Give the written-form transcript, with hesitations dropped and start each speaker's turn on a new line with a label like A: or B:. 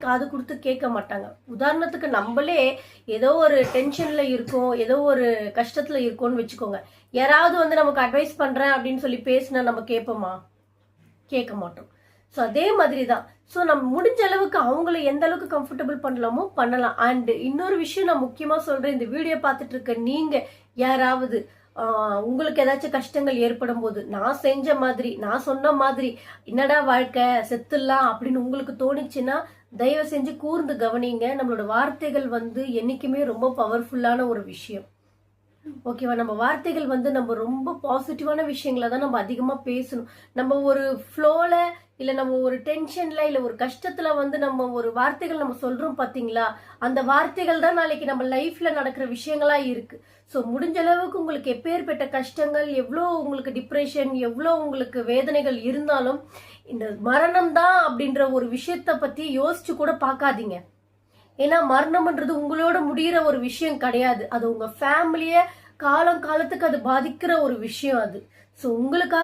A: காது கொடுத்து கேட்க மாட்டாங்க. உதாரணத்துக்கு நம்மளே ஏதோ ஒரு டென்ஷன்ல இருக்கோம், ஏதோ ஒரு கஷ்டத்துல இருக்கோம்னு வச்சுக்கோங்க. யாராவது வந்து நமக்கு அட்வைஸ் பண்றேன் அப்படின்னு சொல்லி பேசினா நம்ம கேட்போமா? கேட்க மாட்டோம். ஸோ அதே மாதிரி தான். ஸோ நம்ம முடிஞ்ச அளவுக்கு அவங்கள எந்த அளவுக்கு கம்ஃபர்டபுள் பண்ணலாமோ பண்ணலாம். அண்ட் இன்னொரு விஷயம் நான் முக்கியமா சொல்றேன், இந்த வீடியோ பார்த்துட்டு இருக்க நீங்க யாராவது உங்களுக்கு ஏதாச்சும் கஷ்டங்கள் ஏற்படும் போது நான் செஞ்ச மாதிரி, நான் சொன்ன மாதிரி என்னடா வாழ்க்கை செத்துடலாம் அப்படின்னு உங்களுக்கு தோணுச்சுன்னா தயவு செஞ்சு கூர்ந்து கவனிங்க. நம்மளோட வார்த்தைகள் வந்து என்னைக்குமே ரொம்ப பவர்ஃபுல்லான ஒரு விஷயம். ஓகேவா? நம்ம வார்த்தைகள் வந்து நம்ம ரொம்ப பாசிட்டிவான விஷயங்களை தான் நம்ம அதிகமா பேசணும். நம்ம ஒரு ஃப்ளோல இல்ல நம்ம ஒரு டென்ஷன்ல இல்ல ஒரு கஷ்டத்துல வந்து நம்ம ஒரு வார்த்தைகள் நம்ம சொல்றோம் பாத்தீங்களா, அந்த வார்த்தைகள் தான் நாளைக்கு நம்ம லைஃப்ல நடக்கிற விஷயங்களா இருக்கு. ஸோ முடிஞ்ச அளவுக்கு உங்களுக்கு எப்பேற்பட்ட கஷ்டங்கள், எவ்வளோ உங்களுக்கு டிப்ரெஷன், எவ்வளோ உங்களுக்கு வேதனைகள் இருந்தாலும் இந்த மரணம் தான் அப்படின்ற ஒரு விஷயத்த பத்தி யோசிச்சு கூட பார்க்காதீங்க. ஏன்னா மரணம்ன்றது உங்களோட முடிகிற ஒரு விஷயம் கிடையாது. அது உங்க ஃபேமிலிய காலம் காலத்துக்கு அது பாதிக்கிற ஒரு விஷயம் அது. ஸோ உங்களுக்காக